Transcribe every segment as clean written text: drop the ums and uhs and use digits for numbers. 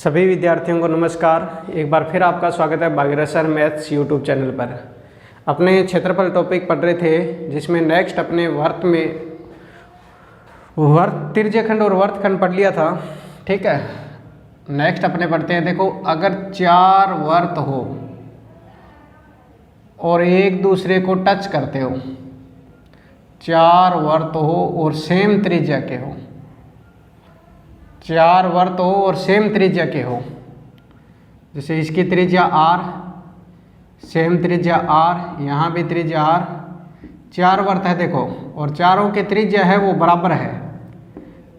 सभी विद्यार्थियों को नमस्कार। एक बार फिर आपका स्वागत है Bhagirath sir maths YouTube channel पर। अपने क्षेत्रफल टॉपिक पढ़ रहे थे, जिसमें नेक्स्ट अपने त्रिज्यखंड और वर्तखंड पढ़ लिया था। ठीक है, नेक्स्ट अपने पढ़ते हैं। देखो, अगर 4 वर्त हो और एक दूसरे को टच करते हो, 4 वर्त हो और सेम त्रिज्या के हो, 4 वर्त हो और सेम त्रिज्या के हो, जैसे इसकी त्रिज्या r, सेम त्रिज्या r, यहाँ भी त्रिज्या r, 4 वर्त है देखो, और चारों की त्रिज्या है वो बराबर है,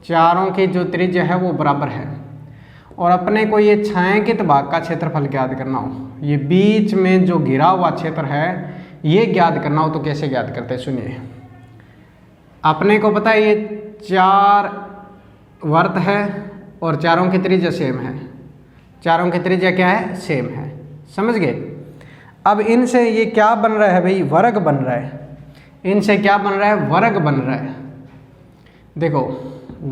चारों की जो त्रिज्या है वो बराबर है। और अपने को ये छायांकित भाग का क्षेत्रफल ज्ञात करना हो, ये बीच में जो घिरा हुआ क्षेत्र है ये ज्ञात करना हो, तो कैसे ज्ञात करते हैं सुनिए। अपने को पता है ये 4 वर्त है और चारों की त्रिज्या सेम है, चारों की त्रिज्या क्या है, सेम है। समझ गए। अब इनसे ये क्या बन रहा है भाई, वर्ग बन रहा है। इनसे क्या बन रहा है, वर्ग बन रहा है। देखो,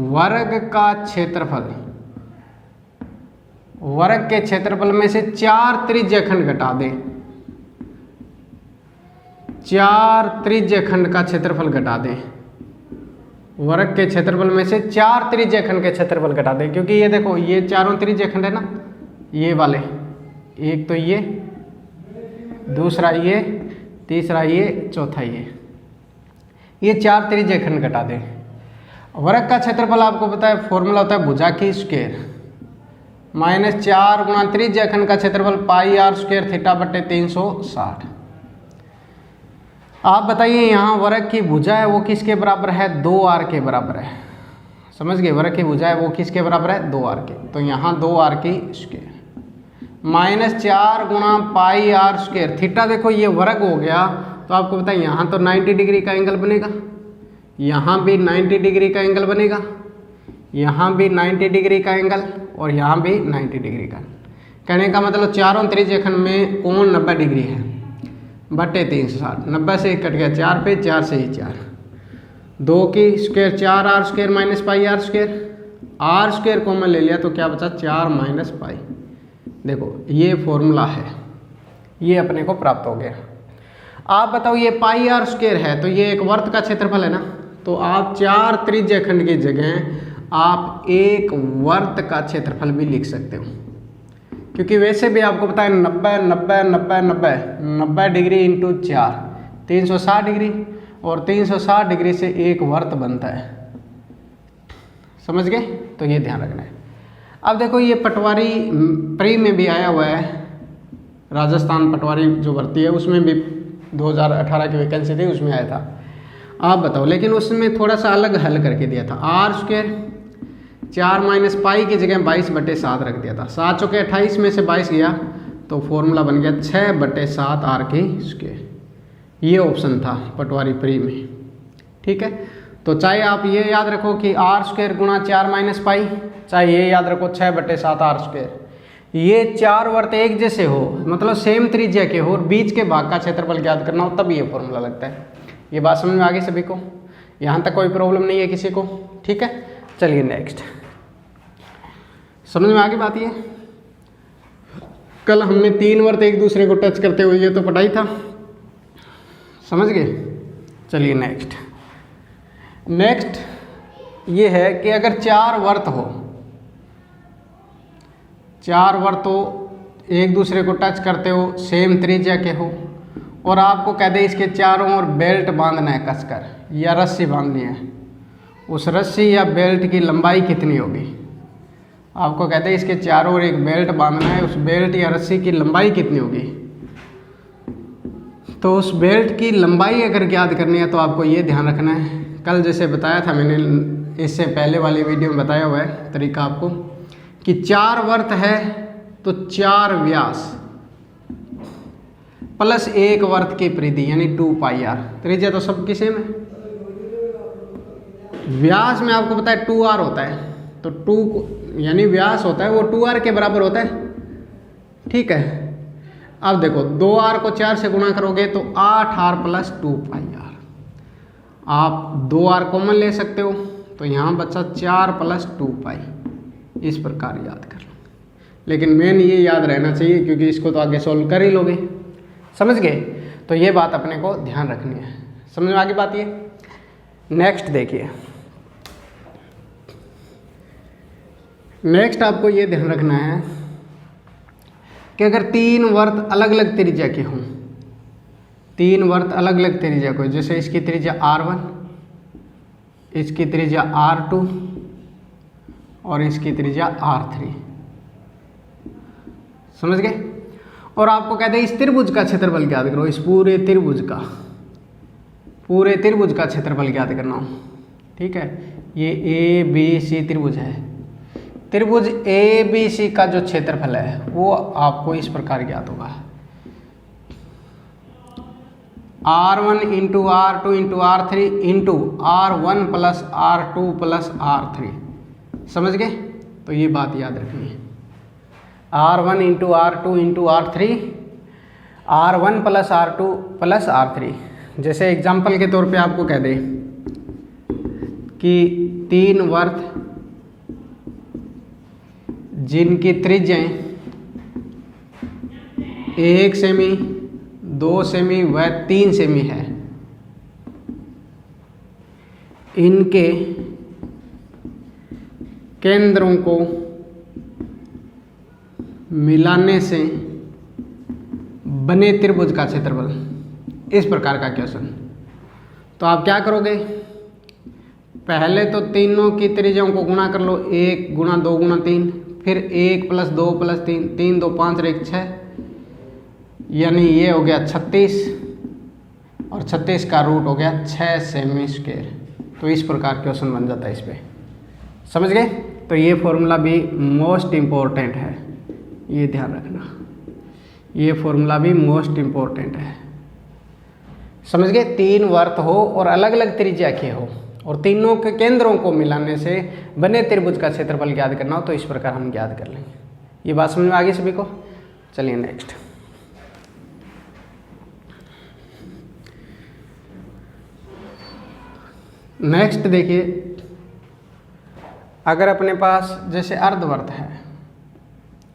वर्ग का क्षेत्रफल, वर्ग के क्षेत्रफल में से 4 त्रिज्यखंड घटा दें, 4 त्रिज्यखंड का क्षेत्रफल घटा दें, वर्ग के क्षेत्रफल में से 4 त्रिज्यखंड के क्षेत्रफल घटा दें। क्योंकि ये देखो, ये चारों त्रिज्यखंड है ना, ये वाले, एक तो ये, दूसरा ये, तीसरा ये, चौथा ये 4 त्रिज्यखंड घटा दें। वर्ग का क्षेत्रफल आपको पता है, फॉर्मूला होता है भुजा की स्क्वायर -4 गुणा त्रिज्यखंड का क्षेत्रफल पाई r स्क्वायर थीटा बटे 360। आप बताइए, यहाँ वर्ग की भुजा है वो किसके बराबर है, 2r के बराबर है। समझ गए, वर्ग की भुजा है वो किसके बराबर है, 2r के। तो यहाँ 2r की स्क्वायर -4 गुणा पाई r स्क्वायर, थीटा देखो ये वर्ग हो गया, तो आपको पता है यहाँ तो 90 डिग्री का एंगल बनेगा, यहाँ भी 90 डिग्री का एंगल बनेगा, यहाँ भी 90 डिग्री का एंगल, और यहाँ भी 90 डिग्री का। कहने का मतलब चारों त्रिज्यखंड में कोण 90 डिग्री है, बटे 360, 90 से कट गया 4 पे, 4 से ही 4, 2 की square 4r square minus pi r square, r square common ले लिया तो क्या बचा, 4 माइनस पाई। देखो ये फॉर्मूला है, ये अपने को प्राप्त हो गया। आप बताओ, ये पाई r स्क्वायर है तो ये एक वर्त का क्षेत्रफल है ना, तो आप 4 त्रिज्यखंड की जगह आप एक वर्त का क्षेत्रफल भी लिख सकते हो। क्योंकि वैसे भी आपको पता है 90 डिग्री इंटू 4 360 डिग्री, और 360 डिग्री से एक वर्त बनता है। समझ गए, तो ये ध्यान रखना है। अब देखो, ये पटवारी प्री में भी आया हुआ है, राजस्थान पटवारी जो भर्ती है उसमें भी 2018 की वैकेंसी थी, उसमें आया था। आप बताओ, लेकिन उसमें थोड़ा सा अलग हल करके दिया था। r स्क्वायर 4 माइनस पाई की जगह 22 बटे 7 रख दिया था, 7 चौके 28 में से 22 गया तो फॉर्मूला बन गया 6 बटे 7 r की स्क्वायर। ये ऑप्शन था पटवारी प्री में। ठीक है, तो चाहे आप ये याद रखो कि r स्क्वायर गुणा 4 माइनस पाई, चाहे ये याद रखो 6 बटे 7 r स्क्वायर। ये 4 वर्त एक जैसे हो, मतलब सेम त्रिज्या के हो, और बीच के भाग का क्षेत्रफल ज्ञात करना हो, तब ये फॉर्मूला लगता है। ये बात समझ में आ गई सभी को, यहाँ तक कोई प्रॉब्लम नहीं है किसी को। ठीक है, चलिए नेक्स्ट। समझ में आ गई बात। ये कल हमने 3 वर्त एक दूसरे को टच करते हुए ये तो पढ़ाई था, समझ गए। चलिए नेक्स्ट ये है कि अगर 4 वर्त हो, 4 वर्त हो, एक दूसरे को टच करते हो, सेम त्रिज्या के हो, और आपको कह दे इसके चारों ओर बेल्ट बांधना है कसकर, या रस्सी बांधनी है, उस रस्सी या बेल्ट की लंबाई कितनी होगी। आपको कहते हैं इसके चारों ओर एक बेल्ट बांधना है, उस बेल्ट या रस्सी की लंबाई कितनी होगी। तो उस बेल्ट की लंबाई अगर ज्ञात करनी है तो आपको ये ध्यान रखना है, कल जैसे बताया था मैंने, इससे पहले वाली वीडियो में बताया हुआ है तरीका आपको, कि 4 वर्त है तो 4 व्यास प्लस 1 वर्त की परिधि यानी 2 पाई r। त्रिज्या तो सबकी सेम है, व्यास में आपको पता है 2r होता है, तो 2 यानी व्यास होता है वो 2r के बराबर होता है। ठीक है, अब देखो 2r को 4 से गुणा करोगे तो 8r प्लस 2 पाई r। आप 2r कॉमन ले सकते हो, तो यहाँ बचा 4 प्लस 2 पाई। इस प्रकार याद कर लो। लेकिन मेन ये याद रहना चाहिए क्योंकि इसको तो आगे सॉल्व कर ही लोगे। समझ गए? तो ये बात अपने को ध्यान रखनी है। समझ में आगे बात ये। नेक्स्ट देखिए, नेक्स्ट आपको ये ध्यान रखना है कि अगर तीन वर्त अलग अलग त्रिज्या के हों, तीन वर्त अलग अलग त्रिज्या को, जैसे इसकी त्रिज्या R1, इसकी त्रिज्या R2 और इसकी त्रिज्या R3, समझ गए? और आपको कहते हैं इस त्रिभुज का क्षेत्रफल ज्ञात करो, इस पूरे त्रिभुज का क्षेत्रफल ज्ञात करना हो। ठीक है, ये ABC त्रिभुज है, त्रिभुज ABC का जो क्षेत्रफल है वो आपको इस प्रकार ज्ञात होगा, R1 into R2 into R3 into R1 plus R2 plus R3। समझ गए? तो ये बात याद रखनी है, R1 into R2 into R3, R1 plus R2 plus R3। जैसे एग्जाम्पल के तौर पे आपको कह दे कि तीन वर्त जिनकी त्रिज्याएं 1 सेमी, 2 सेमी व 3 सेमी है, इनके केंद्रों को मिलाने से बने त्रिभुज का क्षेत्रफल, इस प्रकार का क्वेश्चन। तो आप क्या करोगे, पहले तो तीनों की त्रिज्याओं को गुणा कर लो, 1 गुणा 2 गुणा 3, फिर 1 प्लस 2 प्लस 3, 3 2 5 1 6, यानी ये हो गया 36 और 36 का रूट हो गया 6 सेमी स्क्वायर। तो इस प्रकार क्वेश्चन बन जाता है इस पे। समझ गए? तो ये फॉर्मूला भी मोस्ट इम्पोर्टेंट है, ये ध्यान रखना, ये फॉर्मूला भी मोस्ट इम्पोर्टेंट है। समझ गए? तीन वर्त हो और अलग अलग त्रिज्या के हो और तीनों के केंद्रों को मिलाने से बने त्रिभुज का क्षेत्रफल ज्ञात करना हो, तो इस प्रकार हम ज्ञात कर लेंगे। ये बात समझ में आ गई सभी को? चलिए नेक्स्ट। नेक्स्ट देखिए, अगर अपने पास जैसे अर्धवर्त है,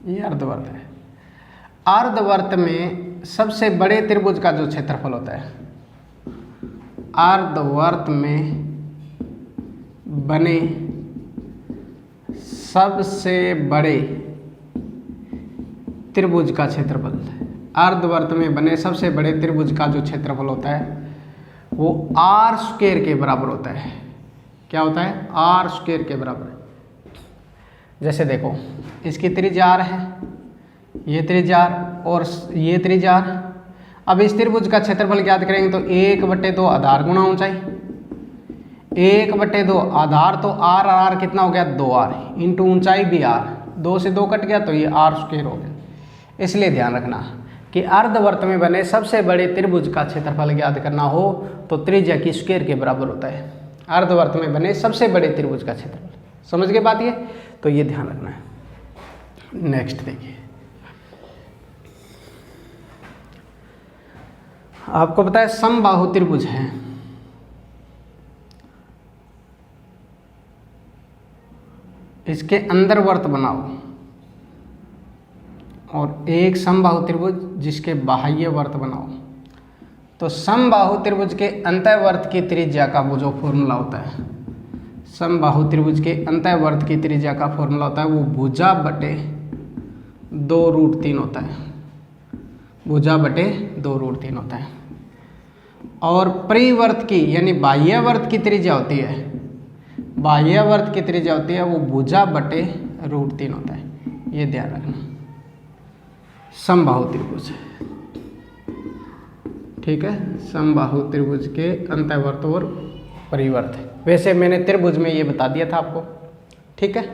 ये अर्धवर्त है, अर्धवर्त में सबसे बड़े त्रिभुज का जो क्षेत्रफल होता है, अर्धवर्त में बने सबसे बड़े त्रिभुज का क्षेत्रफल, अर्धवर्त में बने सबसे बड़े त्रिभुज का जो क्षेत्रफल होता है वो R स्क्वायर के बराबर होता है। क्या होता है? R स्क्वायर के बराबर। जैसे देखो, इसकी त्रिज्या R है, ये त्रिज्या R और ये त्रिज्या R। अब इस त्रिभुज का क्षेत्रफल ज्ञात करेंगे तो 1/2 आधार गुणा ऊंचाई, 1/2 आधार तो R और R कितना हो गया? 2R इंटू ऊंचाई भी R, 2 से 2 कट गया तो ये R स्क्वायर हो गया। इसलिए ध्यान रखना कि अर्धवर्त में बने सबसे बड़े त्रिभुज का क्षेत्रफल ज्ञात करना हो तो त्रिज्या की स्क्वायर के बराबर होता है, अर्धवर्त में बने सबसे बड़े त्रिभुज का क्षेत्रफल। समझ गए बात ये? तो ये ध्यान रखना है। नेक्स्ट देखिए, आपको पता है समबाहु त्रिभुज है, इसके अंदर वर्त बनाओ और एक समबाहु त्रिभुज जिसके बाह्य वर्त बनाओ। तो समबाहु त्रिभुज के अंतःवर्त की त्रिज्या का वो जो फॉर्मूला होता है, समबाहु त्रिभुज के अंतःवर्त की त्रिज्या का फॉर्मूला होता है वो भुजा बटे 2√3 होता है, भुजा बटे 2√3 होता है। और परिवर्त की यानी बाह्यवर्त की त्रिज्या होती है, बाह्यवर्त की त्रिज्या होती है वो भुजा बटे √3 होता है। ये ध्यान रखना, समबाहु त्रिभुज, ठीक है, समबाहु त्रिभुज के अंतःवर्त और परिवर्त। वैसे मैंने त्रिभुज में ये बता दिया था आपको, ठीक है।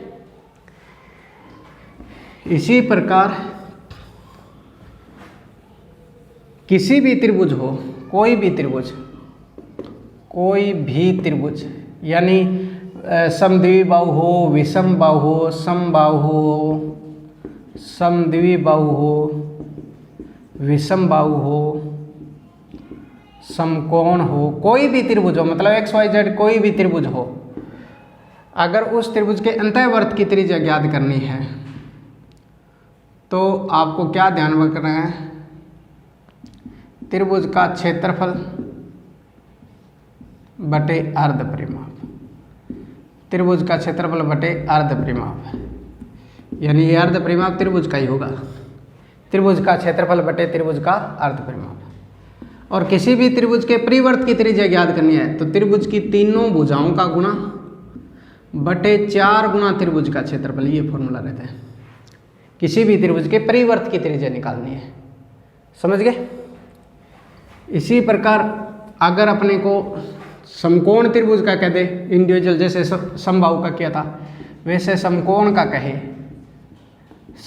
इसी प्रकार किसी भी त्रिभुज हो, कोई भी त्रिभुज, कोई भी त्रिभुज यानी समद्विबाहु हो, विषम बाहु हो, समबाहु हो, समद्विबाहु हो, विषम बाहु हो, समकोण हो, कोई भी त्रिभुज हो, मतलब XYZ कोई भी त्रिभुज हो, अगर उस त्रिभुज के अंतःवर्त की त्रिज्या ज्ञात करनी है तो आपको क्या ध्यान में रखना है, त्रिभुज का क्षेत्रफल बटे अर्ध परिमाप, त्रिभुज का क्षेत्रफल बटे अर्ध परिमाप, यानी ये अर्ध परिमाप त्रिभुज का ही होगा, त्रिभुज का क्षेत्रफल बटे त्रिभुज का अर्ध परिमाप। और किसी भी त्रिभुज के परिवर्त की त्रिज्या ज्ञात करनी है तो त्रिभुज की तीनों भुजाओं का गुणा बटे 4 गुना त्रिभुज का क्षेत्रफल, ये फॉर्मूला रहता है। किसी भी त्रिभुज के परिवर्त की त्रिज्या निकालनी है, समझ गए। इसी प्रकार अगर अपने को समकोण त्रिभुज का कह दे, इंडिविजुअल जैसे समबाहु का किया था, वैसे समकोण का कहे,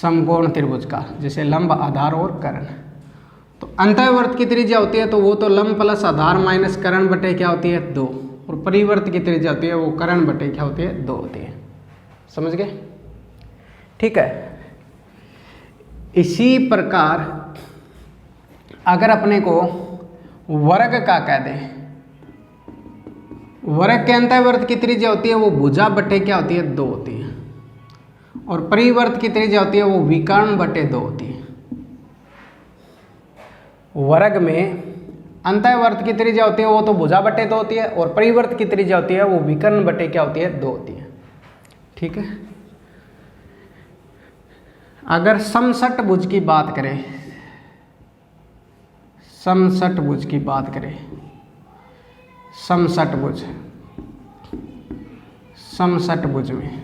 समकोण त्रिभुज का जैसे लंब, आधार और कर्ण, तो अंतःवर्त की त्रिज्या होती है तो वो तो लंब प्लस आधार माइनस कर्ण बटे क्या होती है 2, और परिवर्त की त्रिज्या होती है वो कर्ण बटे क्या होती है 2 होती है, समझ गए, ठीक है। इसी प्रकार अगर अपने को वर्ग का कह दे, वर्ग के अंतःवर्त की त्रिज्या होती है वो भुजा बटे क्या होती है 2 होती है, और परिवर्त की त्रिज्या होती है वो विकर्ण बटे 2 होती है। वर्ग में अंतःवर्त की त्रिज्या होती है वो तो भुजा बटे 2 होती है, और परिवर्त की त्रिज्या होती है वो विकर्ण बटे क्या होती है 2 होती है, ठीक है। अगर समषटभुज की बात करें, समषटभुज की बात करें, समषटभुज, समषटभुज में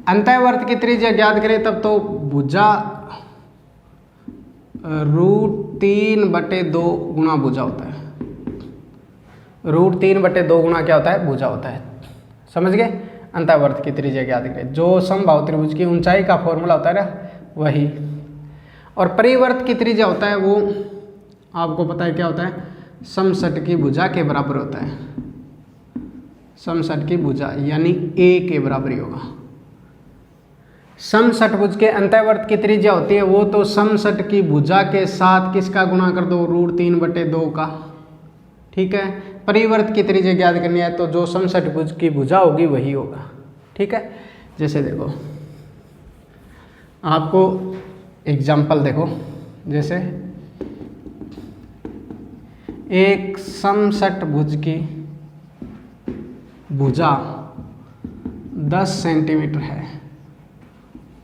अंतःवर्त की त्रिज्या ज्ञात करें तब तो भुजा √3/2 गुना भुजा होता है, √3/2 गुना क्या होता है भुजा होता है, समझ गए। अंतःवर्त की त्रिज्या ज्ञात करें, जो समबाहु त्रिभुज की ऊंचाई का फॉर्मूला होता है ना वही, और परिवर्त की त्रिज्या होता है वो आपको पता है क्या होता है, समषट की भुजा के बराबर होता है, समषट की भुजा यानी a के बराबर ही होगा। समषटभुज के अंतःवर्त की त्रिज्या होती है वो तो समषट की भुजा के साथ किसका गुणा कर दो, √3/2 का, ठीक है। परिवर्त की त्रिज्या ज्ञात करनी है तो जो समषटभुज की भुजा होगी वही होगा, ठीक है। जैसे देखो आपको एग्जाम्पल देखो, जैसे एक समषटभुज की भुजा 10 सेंटीमीटर है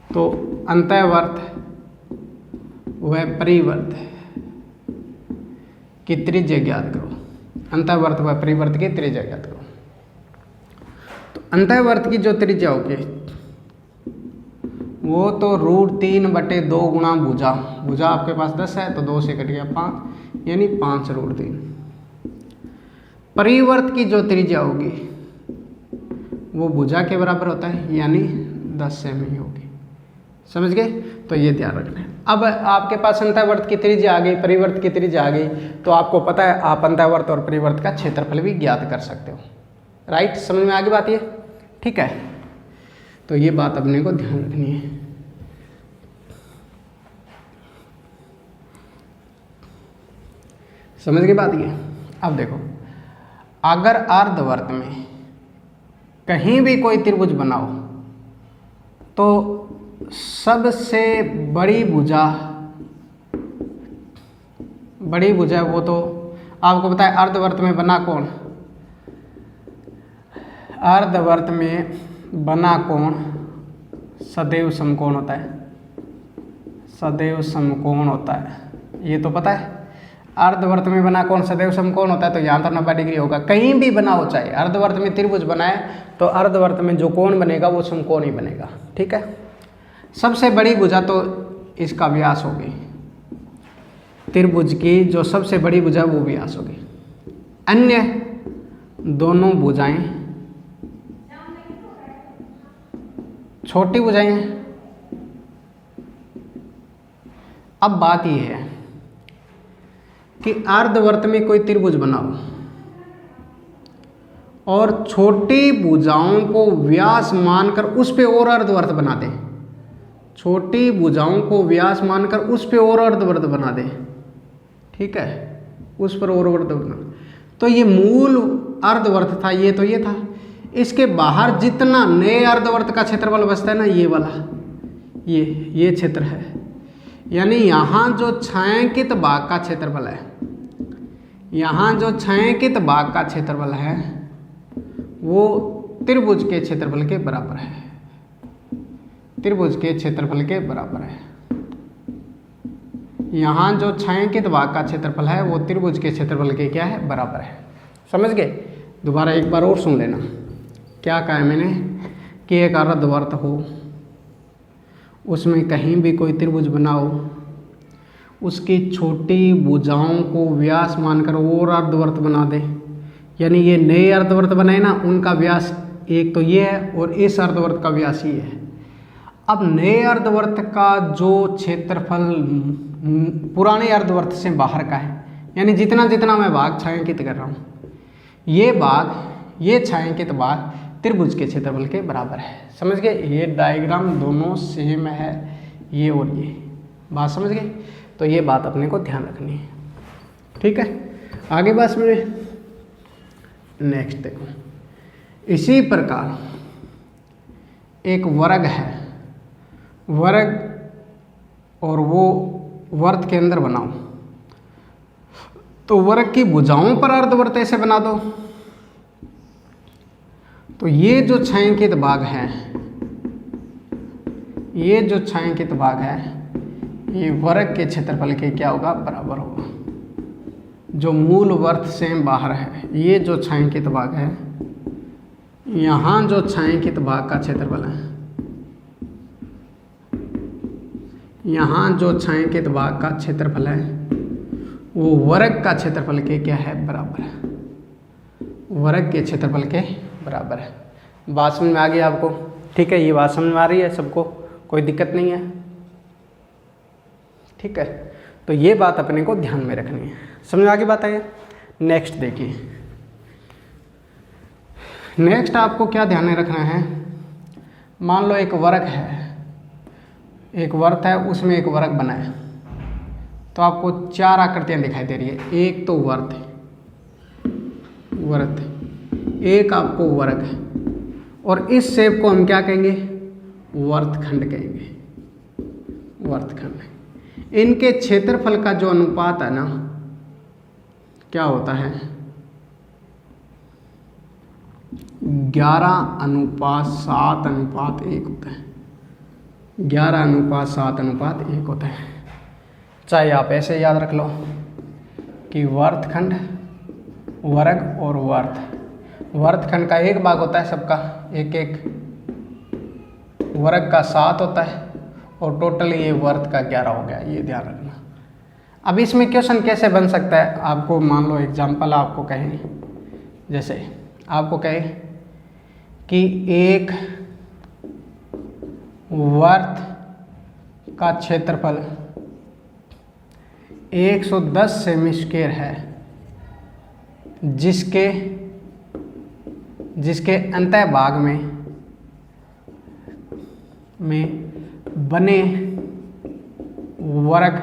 तो अंतःवर्त व परिवर्त की त्रिज्या ज्ञात करो, अंतःवर्त व परिवर्त की त्रिज्या ज्ञात करो। तो अंतःवर्त की जो त्रिज्या होगी वो तो √3/2 गुना भुजा, भुजा आपके पास 10 है तो 2 से कट गया 5 यानी 5√3। परिवर्त की जो त्रिज्या होगी वो भुजा के बराबर होता है यानी 10 सेमी ही होगी, समझ गए। तो ये ध्यान रखना है। अब आपके पास अंतःवर्त की त्रिज्या आ गई, परिवर्त की त्रिज्या आ गई, तो आपको पता है आप अंतःवर्त और परिवर्त का क्षेत्रफल भी ज्ञात कर सकते हो, राइट। समझ में आ गई बात ये, ठीक है। तो ये बात अपने को ध्यान रखनी है। समझ गई बात ये। अब देखो अगर अर्धवर्त में कहीं भी कोई त्रिभुज बनाओ तो सबसे बड़ी भुजा वो तो आपको पता है अर्धवर्त में बना कोण, अर्धवर्त में बना कोण सदैव समकोण होता है, सदैव समकोण होता है, ये तो पता है। अर्धवर्त में बना कोण सदैव समकोण होता है तो यहाँ तो 90 डिग्री होगा। कहीं भी बना हो, चाहे अर्धवर्त में त्रिभुज बनाए तो अर्धवर्त में जो कोण बनेगा वो समकोण ही बनेगा, ठीक है। सबसे बड़ी भुजा तो इसका व्यास होगी, त्रिभुज की जो सबसे बड़ी भुजा वो व्यास होगी, अन्य दोनों भुजाएं छोटी भुजाएं हैं। अब बात यह है कि अर्धवर्त में कोई त्रिभुज बनाओ और छोटी भुजाओं को व्यास मानकर उस पे और अर्धवर्त बना दे, छोटी भुजाओं को व्यास मानकर उस पे और अर्धवर्त बना दे, ठीक है, उस पर और अर्धवर्त बना। तो ये मूल अर्धवर्त था, ये तो ये था। इसके बाहर जितना नए अर्धवर्त का क्षेत्रफल बचता है ना, ये वाला, ये क्षेत्र है, यानी यहाँ जो छायांकित भाग का क्षेत्रफल है, यहाँ जो छायांकित भाग का क्षेत्रफल है वो त्रिभुज के क्षेत्रफल के बराबर है, त्रिभुज के क्षेत्रफल के बराबर है। यहाँ जो छायांकित भाग का क्षेत्रफल है वो त्रिभुज के क्षेत्रफल के क्या है, बराबर है। समझ गए? दोबारा एक बार और सुन लेना। क्या कहा है मैंने कि एक अर्धवर्त हो, उसमें कहीं भी कोई त्रिभुज बनाओ, उसकी छोटी भुजाओं को व्यास मानकर और अर्धवर्त बना दे, यानी ये नए अर्धवर्त बनाए ना, उनका व्यास एक तो ये है और इस अर्धवर्त का व्यास ये है। अब नए अर्धवर्त का जो क्षेत्रफल पुराने अर्धवर्त से बाहर का है, यानी जितना जितना मैं भाग छायांकित कर रहा हूँ, ये भाग, ये छायांकित भाग त्रिभुज के क्षेत्रफल के बराबर है। समझ गए? ये डायग्राम दोनों सेम है, ये और ये बात समझ गए? तो ये बात अपने को ध्यान रखनी है। ठीक है, आगे बात में नेक्स्ट देखो। इसी प्रकार एक वर्ग है, वर्ग, और वो वर्त के अंदर बनाओ, तो वर्ग की भुजाओं पर अर्धवर्त ऐसे बना दो। तो ये जो छायांकित भाग है, ये जो छायांकित भाग है, ये वर्ग के क्षेत्रफल के क्या होगा, बराबर होगा। जो मूल वर्त से बाहर है, ये जो छायांकित भाग है, यहाँ जो छायांकित भाग का क्षेत्रफल है, यहाँ जो छायांकित भाग का क्षेत्रफल है वो वर्ग का क्षेत्रफल के क्या है, बराबर है, वर्ग के क्षेत्रफल के बराबर है। बात समझ में आ गई आपको? ठीक है, ये बात समझ में आ रही है सबको? कोई दिक्कत नहीं है? ठीक है, तो ये बात अपने को ध्यान में रखनी है। समझ में आ गई बात है? नेक्स्ट देखिए, नेक्स्ट आपको क्या ध्यान में रखना है। मान लो एक वर्ग है, एक वर्त है, उसमें एक वर्ग बना है, तो आपको चार आकृतियां दिखाई दे रही है। एक तो वर्त है, वर्त, एक आपको वर्ग है, और इस शेप को हम क्या कहेंगे, वर्तखंड कहेंगे, वर्तखंड। इनके क्षेत्रफल का जो अनुपात है ना, क्या होता है, 11:7:1 होता है, 11:7:1 होता है। चाहे आप ऐसे याद रख लो कि वर्तखंड, वर्ग और वर्त, वर्तखंड का एक भाग होता है सबका, एक एक, वर्ग का 7 होता है, और टोटल ये वर्त का 11 हो गया, ये ध्यान रखना। अब इसमें क्वेश्चन कैसे बन सकता है, आपको मान लो एग्जाम्पल आपको कहें, जैसे आपको कहे कि एक वर्त का क्षेत्रफल 110 सेमी² है, जिसके अंतः भाग में बने वर्ग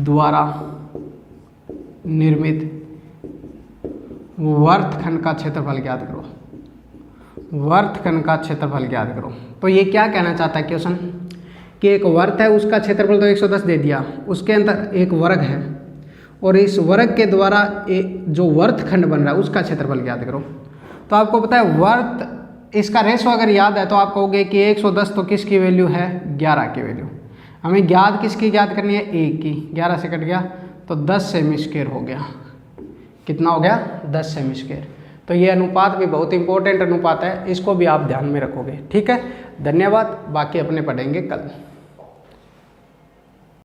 द्वारा निर्मित वर्तखंड का क्षेत्रफल ज्ञात करो, वर्तखंड का क्षेत्रफल ज्ञात करो। तो ये क्या कहना चाहता है क्वेश्चन, कि एक वर्त है, उसका क्षेत्रफल तो 110 दे दिया, उसके अंदर एक वर्ग है, और इस वर्ग के द्वारा जो वर्तखंड बन रहा है उसका क्षेत्रफल ज्ञात करो। तो आपको पता है वर्त, इसका रेशो अगर याद है तो आप कहोगे कि 110 तो किसकी वैल्यू है, 11 की वैल्यू। हमें ज्ञात किसकी ज्ञात करनी है, 1 की, 11 से कट गया तो 10 सेमी² हो गया। कितना हो गया, 10 सेमी²। तो ये अनुपात भी बहुत इंपॉर्टेंट अनुपात है, इसको भी आप ध्यान में रखोगे। ठीक है, धन्यवाद, बाकी अपने पढ़ेंगे कल।